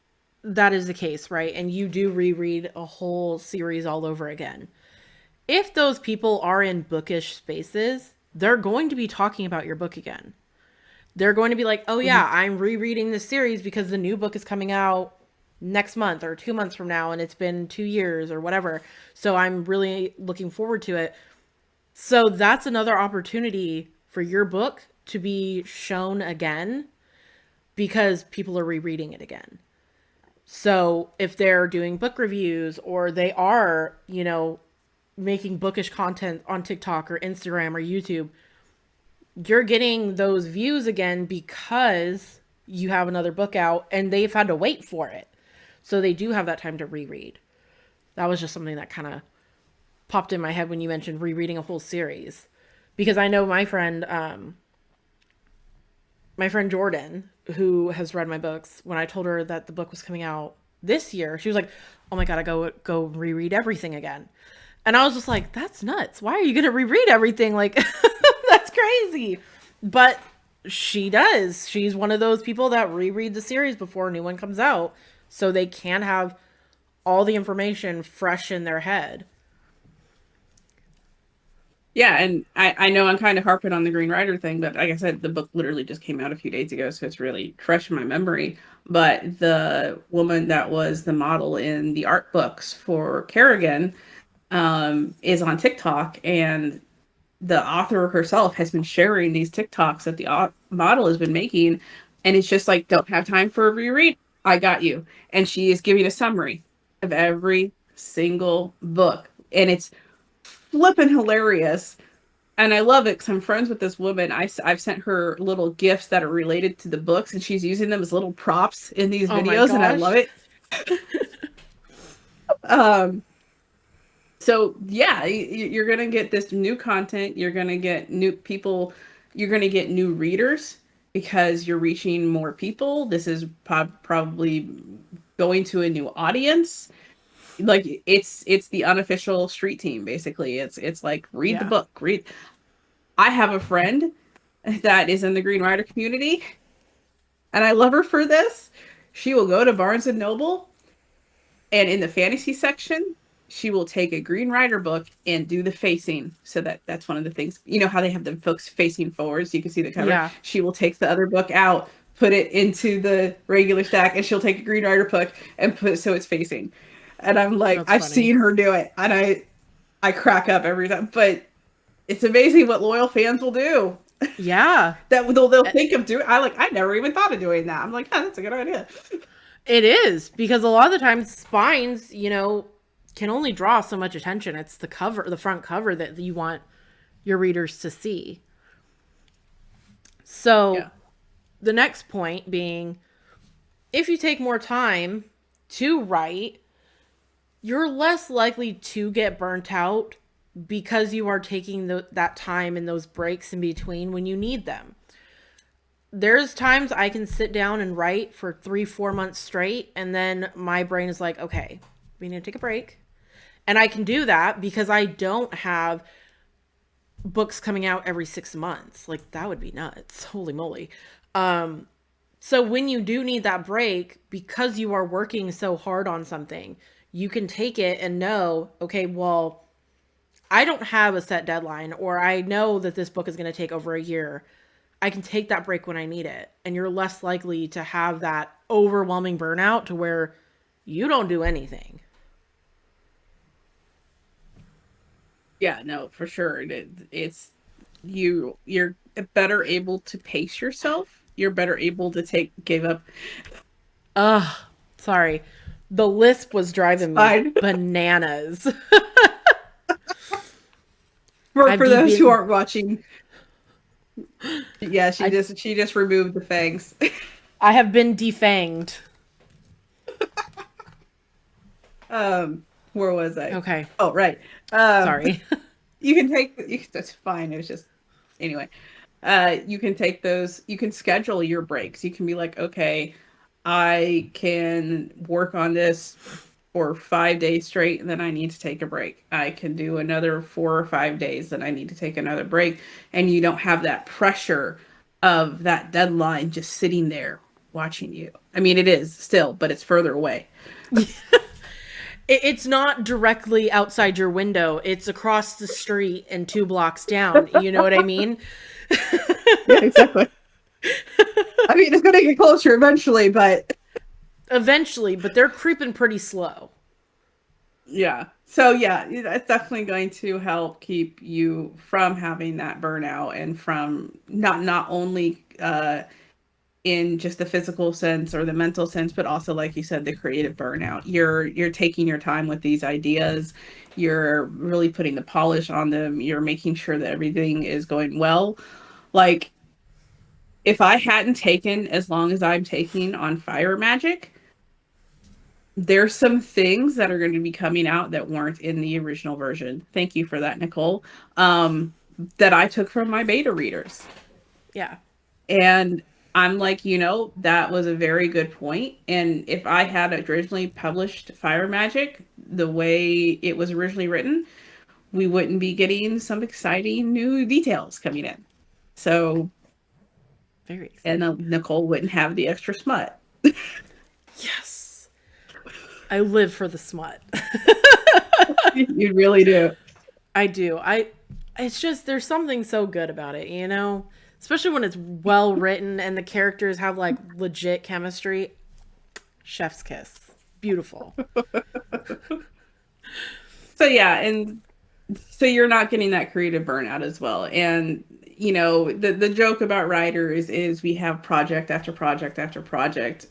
that is the case, right, and you do reread a whole series all over again, if those people are in bookish spaces, they're going to be talking about your book again. They're going to be like, oh yeah, I'm rereading this series because the new book is coming out next month or 2 months from now and it's been 2 years or whatever. So I'm really looking forward to it. So that's another opportunity for your book to be shown again because people are rereading it again. So if they're doing book reviews or they are, you know, making bookish content on TikTok or Instagram or YouTube, you're getting those views again because you have another book out and they've had to wait for it. So they do have that time to reread. That was just something that kind of popped in my head when you mentioned rereading a whole series. Because I know my friend Jordan, who has read my books, when I told her that the book was coming out this year, she was like, oh my God, I go reread everything again. And I was just like, that's nuts. Why are you going to reread everything? Like, that's crazy. But she does. She's one of those people that reread the series before a new one comes out so they can have all the information fresh in their head. Yeah, and I know I'm kind of harping on the Green Rider thing, but like I said, the book literally just came out a few days ago, so it's really fresh in my memory. But the woman that was the model in the art books for Kerrigan is on TikTok, and the author herself has been sharing these TikToks that the model has been making, and it's just like, don't have time for a reread? I got you. And she is giving a summary of every single book, and it's flippin' hilarious And I love it because I'm friends with this woman. I've sent her little gifts that are related to the books, and she's using them as little props in these Oh my videos, and I gosh. love it. Um, so yeah, you're gonna get this new content. You're gonna get new people. You're gonna get new readers because you're reaching more people. This is probably going to a new audience. Like it's the unofficial street team basically. It's like read the Yeah. book. Read. I have a friend that is in the Green Rider community, and I love her for this. She will go to Barnes and Noble, and in the fantasy section, she will take a Green Rider book and do the facing. So that's one of the things. You know how they have the books facing forward, so you can see the cover. Yeah. She will take the other book out, put it into the regular stack, and she'll take a Green Rider book and put it so it's facing. And I'm like, That's I've funny. seen her do it, and I crack up every time. But it's amazing what loyal fans will do. Yeah. That they'll think of doing. I never even thought of doing that. I'm like, oh, that's a good idea. It is, because a lot of the times spines, can only draw so much attention. It's the front cover that you want your readers to see. So Yeah. the next point being, if you take more time to write, you're less likely to get burnt out because you are taking that time and those breaks in between when you need them. There's times I can sit down and write for 3-4 months straight, and then my brain is like, okay, we need to take a break. And I can do that because I don't have books coming out every 6 months. Like, that would be nuts. Holy moly. So when you do need that break, because you are working so hard on something, you can take it and know, okay, well, I don't have a set deadline, or I know that this book is going to take over a year. I can take that break when I need it. And you're less likely to have that overwhelming burnout to where you don't do anything. Yeah, no, for sure. It's you're better able to pace yourself. You're better able to give up. Ugh, sorry. The lisp was driving me Fine. bananas. For those who been- aren't watching, yeah, she just removed the fangs. I have been defanged. Where was I? Okay. Oh, right. Sorry. That's fine. It was just anyway. You can take those. You can schedule your breaks. You can be like, okay, I can work on this for 5 days straight, and then I need to take a break. I can do another 4 or 5 days, then I need to take another break, and you don't have that pressure of that deadline just sitting there watching you. I mean, it is still, but it's further away. It's not directly outside your window. It's across the street and 2 blocks down. You know what I mean? Yeah, exactly. I mean, it's going to get closer eventually, but Eventually, but they're creeping pretty slow. yeah. So yeah, it's definitely going to help keep you from having that burnout and from not only in just the physical sense or the mental sense, but also, like you said, the creative burnout. You're taking your time with these ideas. You're really putting the polish on them. You're making sure that everything is going well. Like, if I hadn't taken as long as I'm taking on Fire Magic, there's some things that are going to be coming out that weren't in the original version. Thank you for that, Nicole. That I took from my beta readers. Yeah. And I'm like, that was a very good point. And if I had originally published Fire Magic the way it was originally written, we wouldn't be getting some exciting new details coming in. So, Very exciting. and Nicole wouldn't have the extra smut. Yes. I live for the smut. You really do. I do. It's just, there's something so good about it, Especially when it's well written and the characters have like legit chemistry. Chef's kiss. Beautiful. So yeah, and so you're not getting that creative burnout as well. And the joke about writers is we have project after project after project.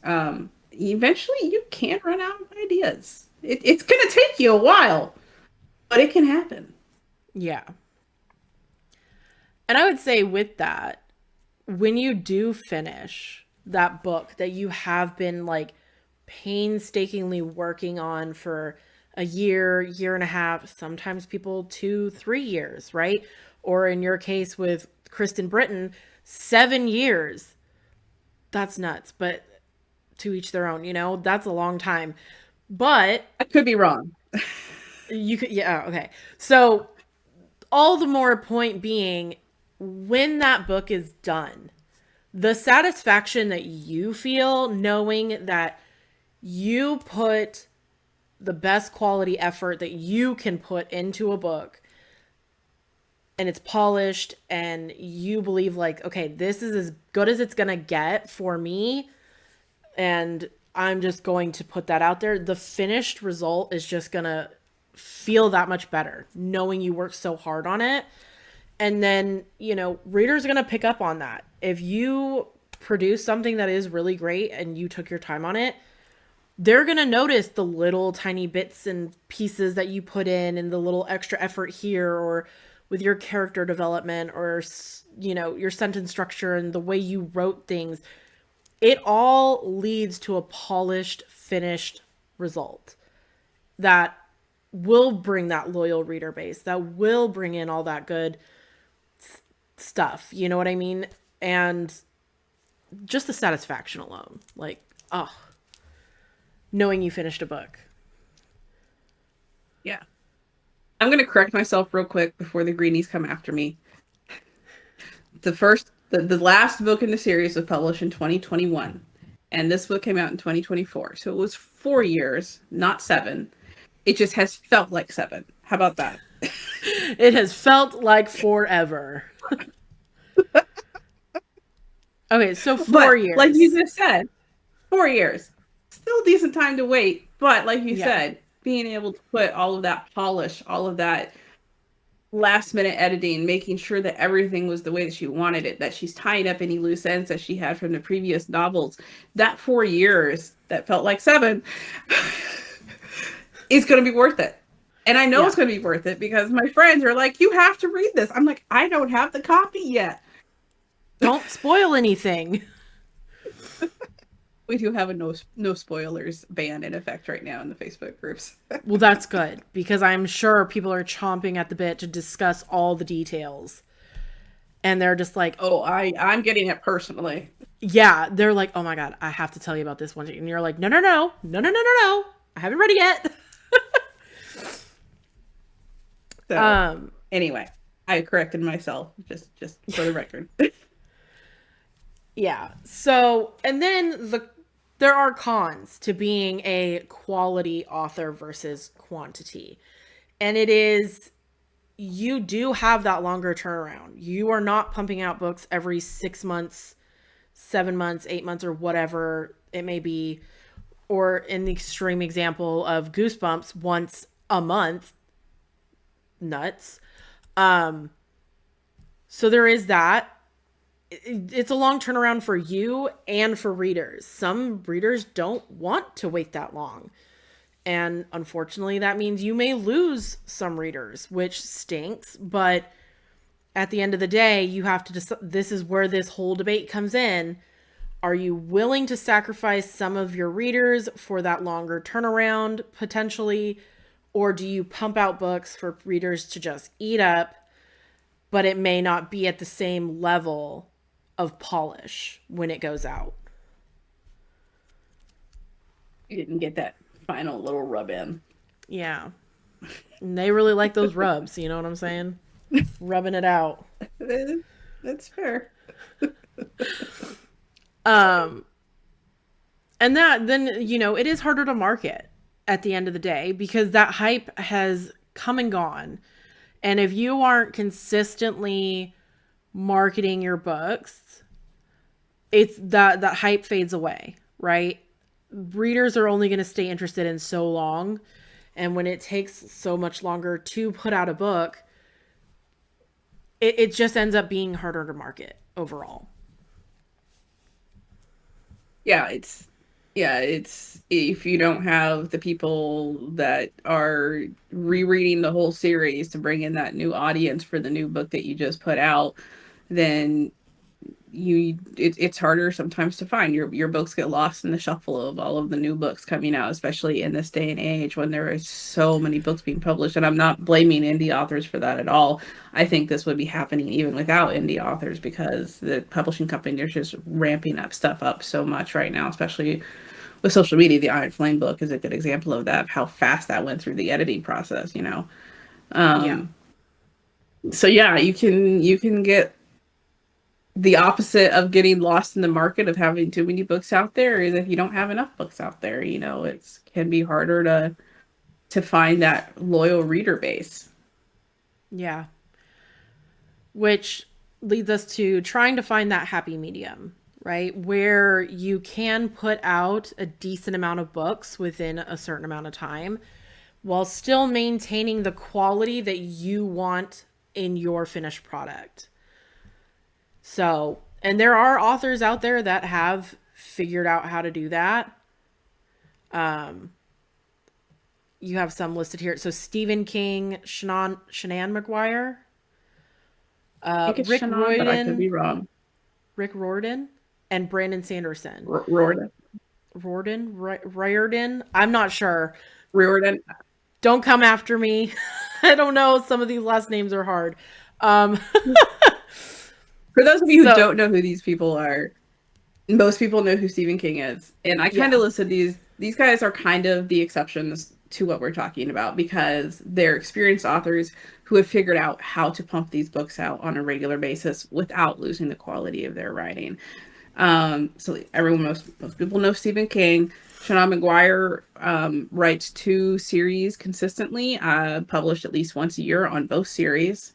Eventually you can run out of ideas. It's gonna take you a while, but it can happen. Yeah. And I would say with that, when you do finish that book that you have been like painstakingly working on for a year, year and a half, sometimes people 2, 3 years, right? Or in your case with Kristen Britton, 7 years. That's nuts, but to each their own, that's a long time. But I could be wrong. you could, yeah, okay. So, all the more point being, when that book is done, the satisfaction that you feel knowing that you put the best quality effort that you can put into a book and it's polished and you believe like, okay, this is as good as it's going to get for me and I'm just going to put that out there. The finished result is just going to feel that much better knowing you worked so hard on it. And then, readers are going to pick up on that. If you produce something that is really great and you took your time on it, they're going to notice the little tiny bits and pieces that you put in and the little extra effort here or with your character development or, your sentence structure and the way you wrote things. It all leads to a polished, finished result that will bring that loyal reader base, that will bring in all that good stuff. You know what I mean? And just the satisfaction alone, like, oh, knowing you finished a book. Yeah. I'm going to correct myself real quick before the greenies come after me. The last book in the series was published in 2021, and this book came out in 2024. So it was 4 years, not 7. It just has felt like 7. How about that? It has felt like forever. Okay, so 4 years. Like you just said, 4 years. Still a decent time to wait. But like you said, being able to put all of that polish, all of that last minute editing, making sure that everything was the way that she wanted it, that she's tying up any loose ends that she had from the previous novels. That 4 years that felt like 7 is going to be worth it. And I know it's going to be worth it because my friends are like, you have to read this. I'm like, I don't have the copy yet. Don't spoil anything. We do have a no spoilers ban in effect right now in the Facebook groups. Well, that's good because I'm sure people are chomping at the bit to discuss all the details. And they're just like, oh, I'm getting it personally. Yeah, they're like, oh my God, I have to tell you about this one. And you're like, no. I haven't read it yet. So, anyway, I corrected myself just for the record. Yeah. So, and then there are cons to being a quality author versus quantity. And it is, you do have that longer turnaround. You are not pumping out books every 6 months, 7 months, 8 months, or whatever it may be. Or in the extreme example of Goosebumps, once a month. Nuts. So there is that. It's a long turnaround for you and for readers. Some readers don't want to wait that long. And unfortunately, that means you may lose some readers, which stinks. But at the end of the day, you have to decide, this is where this whole debate comes in. Are you willing to sacrifice some of your readers for that longer turnaround, potentially? Or do you pump out books for readers to just eat up, but it may not be at the same level of polish when it goes out? You didn't get that final little rub in. Yeah. And they really like those rubs, you know what I'm saying? Rubbing it out. That's fair. And that then, it is harder to market at the end of the day because that hype has come and gone. And if you aren't consistently marketing your books, it's that hype fades away, right? Readers are only going to stay interested in so long. And when it takes so much longer to put out a book, it just ends up being harder to market overall. Yeah, it's Yeah, it's if you don't have the people that are rereading the whole series to bring in that new audience for the new book that you just put out, then it's harder sometimes to find your books get lost in the shuffle of all of the new books coming out, especially in this day and age when there is so many books being published. And I'm not blaming indie authors for that at all. I think this would be happening even without indie authors because the publishing company are just ramping up stuff up so much right now, especially with social media. The Iron Flame book is a good example of that, of how fast that went through the editing process, you know. Yeah. um so yeah, you can get the opposite of getting lost in the market of having too many books out there is if you don't have enough books out there, you know, it's can be harder to find that loyal reader base. Yeah. Which leads us to trying to find that happy medium, right? Where you can put out a decent amount of books within a certain amount of time while still maintaining the quality that you want in your finished product. So, and there are authors out there that have figured out how to do that. Um, you have some listed here. So Stephen King, Shanann McGuire, I think it's Rick Shannon, but I could Riordan, be wrong. Rick Riordan, and Brandon Sanderson. Riordan. Riordan. I'm not sure. Riordan. Don't come after me. I don't know. Some of these last names are hard. Um, For those of you who So- don't know who these people are, most people know who Stephen King is. And I kind of Yeah. listed these guys are kind of the exceptions to what we're talking about because they're experienced authors who have figured out how to pump these books out on a regular basis without losing the quality of their writing. So most people know Stephen King. Shannon McGuire writes 2 series consistently, published at least once a year on both series,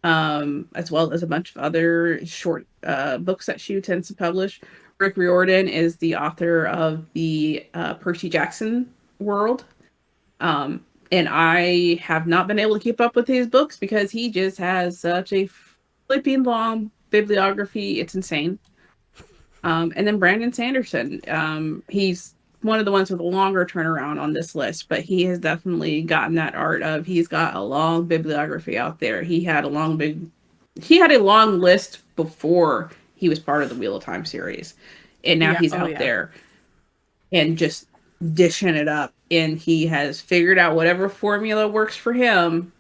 as well as a bunch of other short books that she tends to publish. Rick Riordan is the author of the Percy Jackson world. And I have not been able to keep up with his books because he just has such a flipping long bibliography. It's insane. And then Brandon Sanderson. He's one of the ones with a longer turnaround on this list, but he has definitely gotten that art of he's got a long bibliography out there. He had a long list before he was part of the Wheel of Time series. And now Yeah. he's Oh, out yeah. there and just dishing it up. And he has figured out whatever formula works for him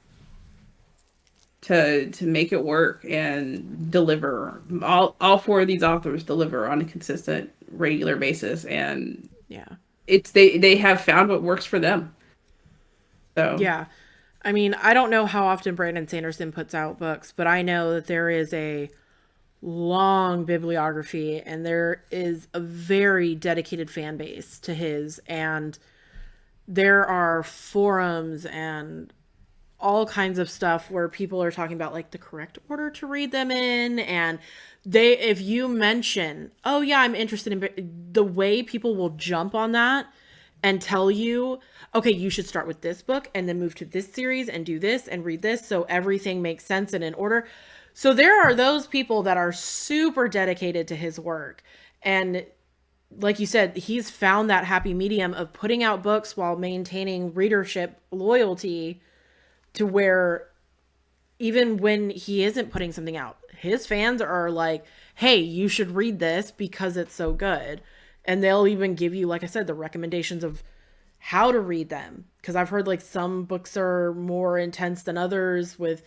to make it work and deliver. All 4 of these authors deliver on a consistent, regular basis, and Yeah. it's they have found what works for them. So Yeah. I mean, I don't know how often Brandon Sanderson puts out books, but I know that there is a long bibliography and there is a very dedicated fan base to his. And there are forums and all kinds of stuff where people are talking about like the correct order to read them in. And if you mention, oh yeah, I'm interested in the way people will jump on that and tell you, okay, you should start with this book and then move to this series and do this and read this so everything makes sense and in order. So there are those people that are super dedicated to his work. And like you said, he's found that happy medium of putting out books while maintaining readership loyalty to where even when he isn't putting something out, his fans are like, hey, you should read this because it's so good. And they'll even give you, like I said, the recommendations of how to read them. Because I've heard like some books are more intense than others with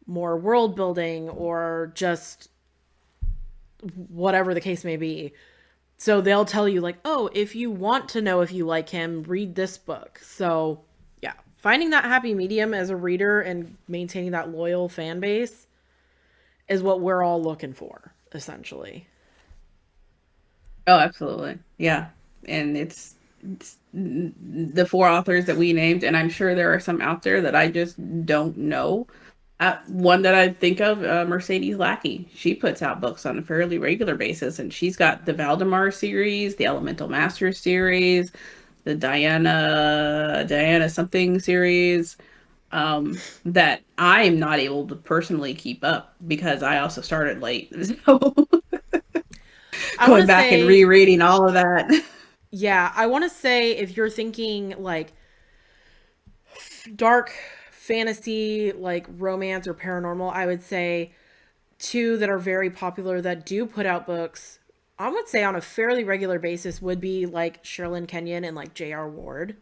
more world building or just whatever the case may be. So they'll tell you like, oh, if you want to know if you like him, read this book. So yeah, finding that happy medium as a reader and maintaining that loyal fan base is what we're all looking for, essentially. oh, absolutely, yeah. And it's the 4 authors that we named, and I'm sure there are some out there that I just don't know. One that I think of, Mercedes Lackey. She puts out books on a fairly regular basis, and she's got the Valdemar series, the Elemental Masters series, the Diana something series, that I'm not able to personally keep up because I also started late. So I Going want to back and say, rereading all of that. yeah, I want to say if you're thinking like dark fantasy, like romance or paranormal, I would say two that are very popular that do put out books, I would say on a fairly regular basis, would be like Sherilyn Kenyon and like J.R. Ward.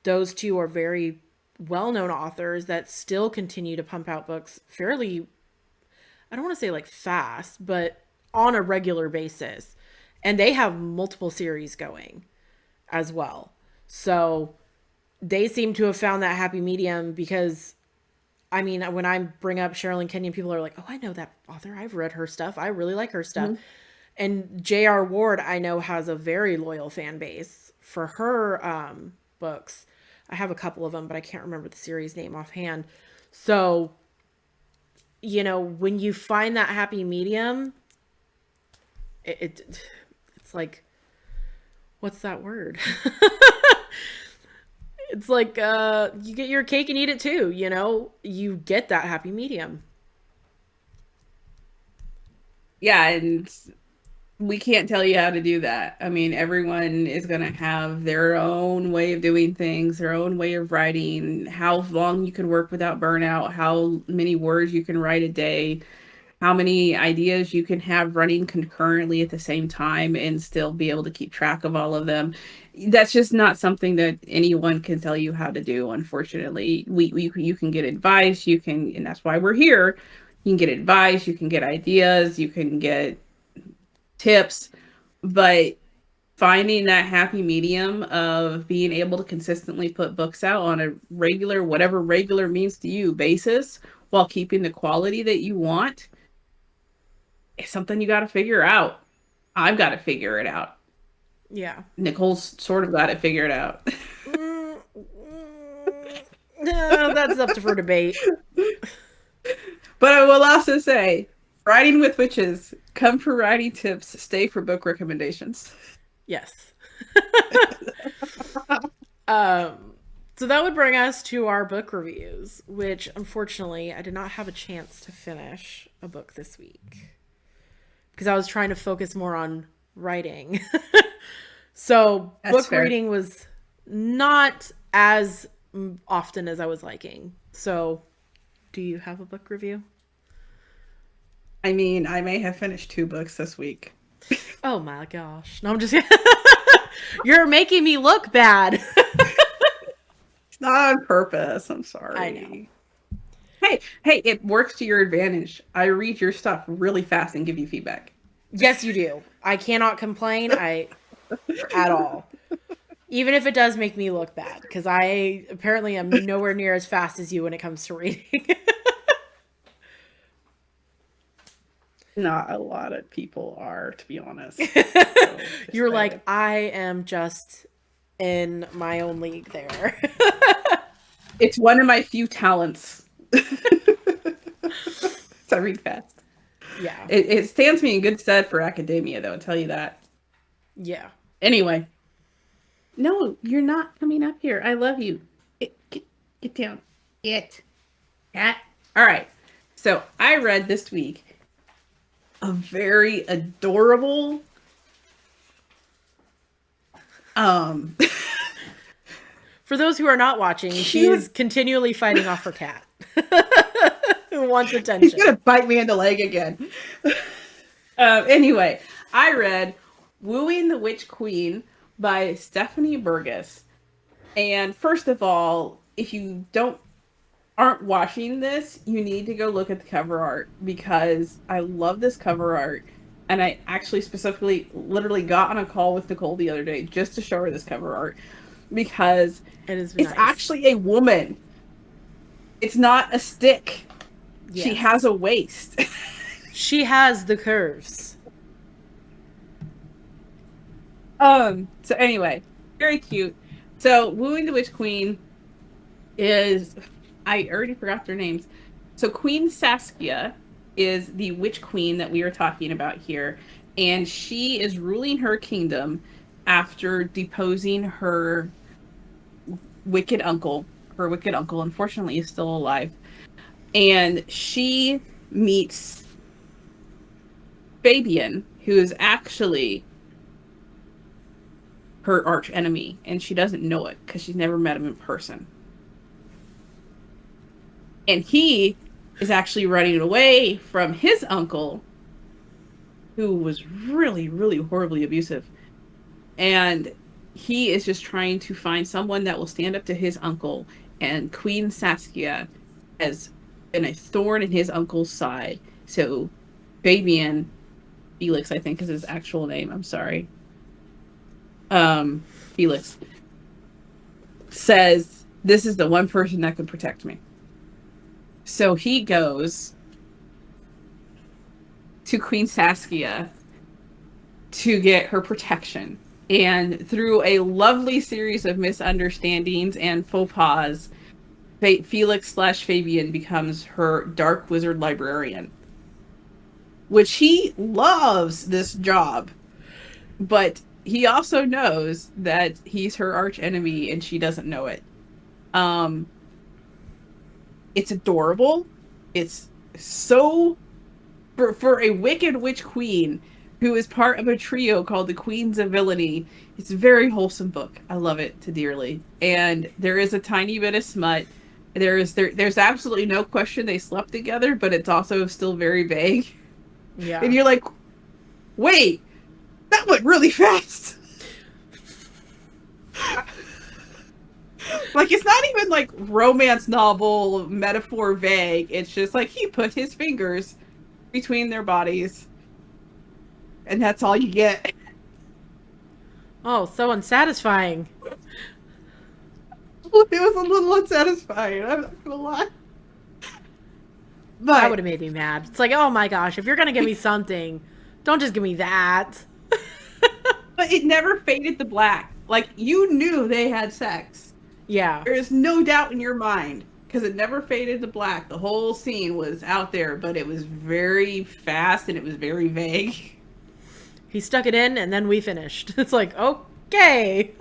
Those two are very well known authors that still continue to pump out books fairly, I don't want to say like fast, but on a regular basis. And they have multiple series going as well. So they seem to have found that happy medium because I mean, when I bring up Sherilyn Kenyon, people are like, "Oh, I know that author. I've read her stuff. I really like her stuff." Mhm. And J.R. Ward, I know, has a very loyal fan base for her books. I have a couple of them, but I can't remember the series name offhand. So, you know, when you find that happy medium, it's like, what's that word? It's like you get your cake and eat it too, you know? You get that happy medium. Yeah, and we can't tell you how to do that. I mean, everyone is going to have their own way of doing things, their own way of writing, how long you can work without burnout, how many words you can write a day, how many ideas you can have running concurrently at the same time and still be able to keep track of all of them. That's just not something that anyone can tell you how to do, unfortunately. You can get advice, you can, and that's why we're here. You can get advice, you can get ideas, you can get tips, but finding that happy medium of being able to consistently put books out on a regular, whatever regular means to you, basis, while keeping the quality that you want, is something you got to figure out. I've got to figure it out. Yeah. Nicole's sort of got it figured out. That's up for debate. But I will also say, writing with witches, come for writing tips, stay for book recommendations. Yes. So that would bring us to our book reviews, which unfortunately I did not have a chance to finish a book this week because I was trying to focus more on writing. So That's book fair. reading was not as often as I was liking. So do you have a book review? I mean, I may have finished 2 books this week. Oh my gosh. No, I'm just You're making me look bad. It's not on purpose. I'm sorry. I know. Hey, it works to your advantage. I read your stuff really fast and give you feedback. Yes, you do. I cannot complain. At all. Even if it does make me look bad, because I apparently am nowhere near as fast as you when it comes to reading. Not a lot of people are, to be honest. So, You're like, I am just in my own league there. it's one of my few talents. So I read fast. Yeah. It stands me in good stead for academia, though, I'll tell you that. Yeah. Anyway. No, you're not coming up here. I love you. Get down. Get. Cat. All right. So I read this week a very adorable For those who are not watching, she is continually fighting off her cat. Who wants attention. He's gonna bite me in the leg again. Anyway, I read Wooing the Witch Queen by Stephanie Burgess. And first of all, if you aren't watching this, you need to go look at the cover art because I love this cover art. And I actually specifically literally got on a call with Nicole the other day just to show her this cover art because it's nice. Actually a woman. It's not a stick. Yes. She has a waist. She has the curves. So anyway, very cute. So Wooing the Witch Queen is, I already forgot their names. So Queen Saskia is the witch queen that we are talking about here. And she is ruling her kingdom after deposing her wicked uncle. Her wicked uncle, unfortunately, is still alive. And she meets Fabian, who is actually her arch enemy, and she doesn't know it because she's never met him in person. And he is actually running away from his uncle, who was really, really horribly abusive. And he is just trying to find someone that will stand up to his uncle. And Queen Saskia has been a thorn in his uncle's side. So Fabian, Felix, I think is his actual name. I'm sorry. Felix says, this is the one person that can protect me. So he goes to Queen Saskia to get her protection. And through a lovely series of misunderstandings and faux pas, Felix/Fabian becomes her dark wizard librarian. Which he loves this job. But he also knows that he's her arch enemy and she doesn't know it. It's adorable. It's so... For a wicked witch queen who is part of a trio called the Queens of Villainy, it's a very wholesome book. I love it to dearly. And there is a tiny bit of smut. There's absolutely no question they slept together, but it's also still very vague. Yeah. And you're like, wait, that went really fast. Like, it's not even like romance novel metaphor vague. It's just like he put his fingers between their bodies, and that's all you get. Oh, so unsatisfying. It was a little unsatisfying, I'm not gonna lie. But That would have made me mad. It's like, oh my gosh, if you're gonna give me something, don't just give me that. but it never faded to black. Like, you knew they had sex. Yeah. There is no doubt in your mind, because it never faded to black. The whole scene was out there, but it was very fast and it was very vague. He stuck it in and then we finished. It's like, okay.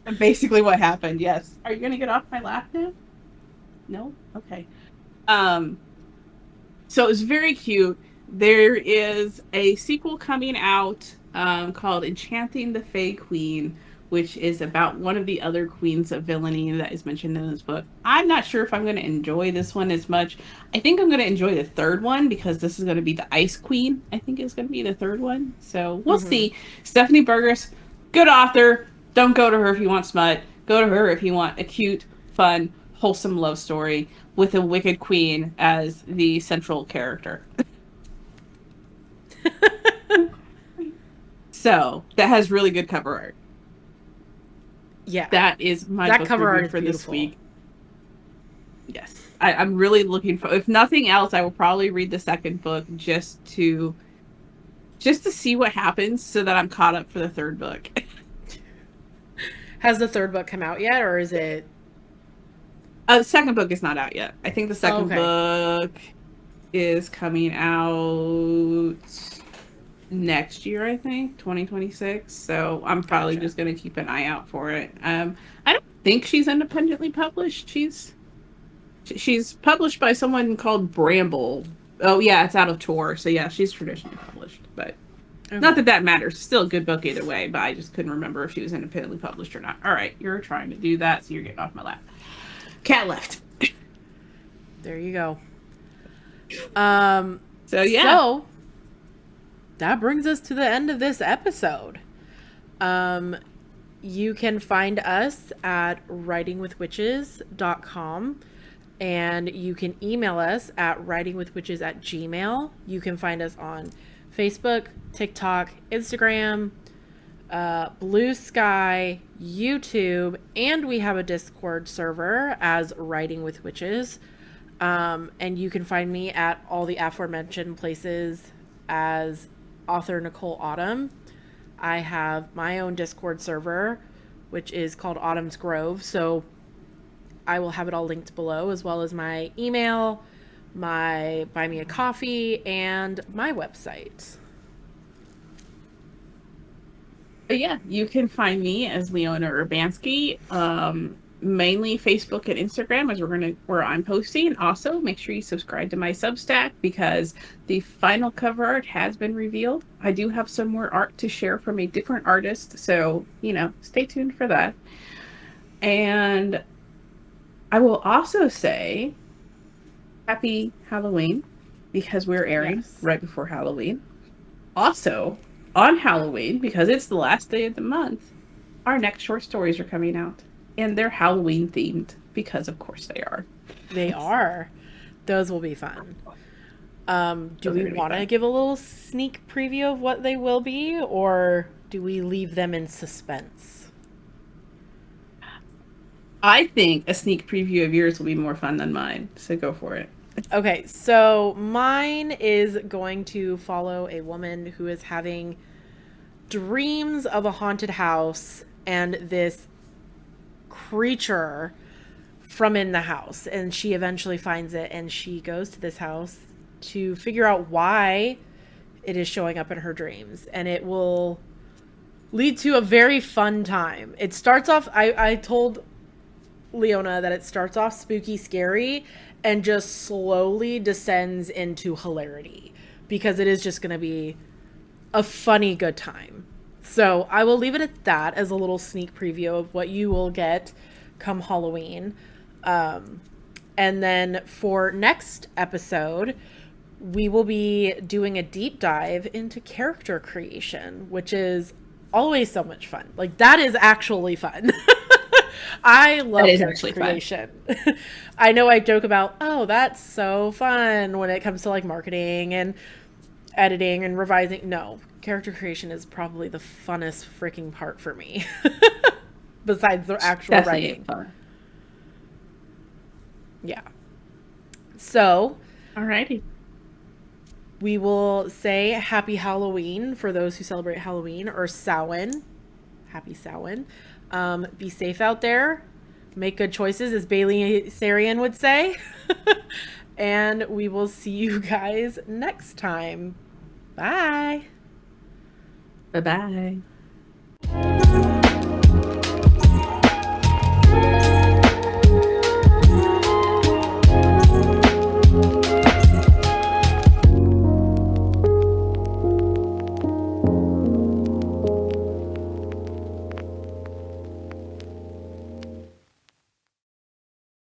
And basically what happened, yes. Are you going to get off my lap now? No? Okay. So it was very cute. There is a sequel coming out called Enchanting the Fae Queen, which is about one of the other queens of villainy that is mentioned in this book. I'm not sure if I'm going to enjoy this one as much. I think I'm going to enjoy the third one because this is going to be the Ice Queen. I think is going to be the third one. So we'll see. Stephanie Burgess, good author. Don't go to her if you want smut. Go to her if you want a cute, fun, wholesome love story with a wicked queen as the central character. So that has really good cover art. Yeah. That is my That book cover art review is for this beautiful. week. Yes. I'm really looking for, if nothing else, I will probably read the second book just to see what happens so that I'm caught up for the third book. Has the third book come out yet, or is it? The second book is not out yet. I think the second Okay. book is coming out next year, I think, 2026. So I'm probably Gotcha. just going to keep an eye out for it. I don't think she's independently published. She's published by someone called Bramble. Oh yeah, it's out of Tor. So yeah, she's traditionally published, but not that matters. It's still a good book either way, but I just couldn't remember if she was independently published or not. All right, you're trying to do that, so you're getting off my lap. Cat left. There you go. So yeah. So that brings us to the end of this episode. You can find us at writingwithwitches.com, and you can email us at writingwithwitches@gmail.com. You can find us on Facebook, TikTok, Instagram, Blue Sky, YouTube, and we have a Discord server as Writing with Witches. And you can find me at all the aforementioned places as author Nicole Autumn. I have my own Discord server, which is called Autumn's Grove. So I will have it all linked below, as well as my email, my Buy Me a Coffee, and my website. But yeah, you can find me as Leona Urbanski mainly Facebook and Instagram is where I'm posting. Also, make sure you subscribe to my Substack because the final cover art has been revealed. I do have some more art to share from a different artist, so stay tuned for that. And I will also say happy Halloween because we're airing Yes. right before Halloween. Also, on Halloween, because it's the last day of the month, our next short stories are coming out. And they're Halloween themed because, of course, they are. They are. Those will be fun. Do Those are we gonna be want to fun. give a little sneak preview of what they will be, or do we leave them in suspense? I think a sneak preview of yours will be more fun than mine, so go for it. Okay, so mine is going to follow a woman who is having dreams of a haunted house and this creature from in the house, and she eventually finds it, and she goes to this house to figure out why it is showing up in her dreams, and it will lead to a very fun time. It starts off, I told Leona that it starts off spooky, scary, and just slowly descends into hilarity because it is just going to be a funny, good time. So I will leave it at that as a little sneak preview of what you will get come Halloween. And then for next episode, we will be doing a deep dive into character creation, which is always so much fun. Like, that is actually fun. I love That is character actually fun. creation. I know I joke about, oh, that's so fun when it comes to like marketing and editing and revising. No, character creation is probably the funnest freaking part for me. Besides the actual Definitely writing. fun. Yeah. So Alrighty. we will say happy Halloween for those who celebrate Halloween, or Samhain. Happy Samhain. Be safe out there. Make good choices, as Bailey Sarian would say. And we will see you guys next time. Bye. Bye-bye.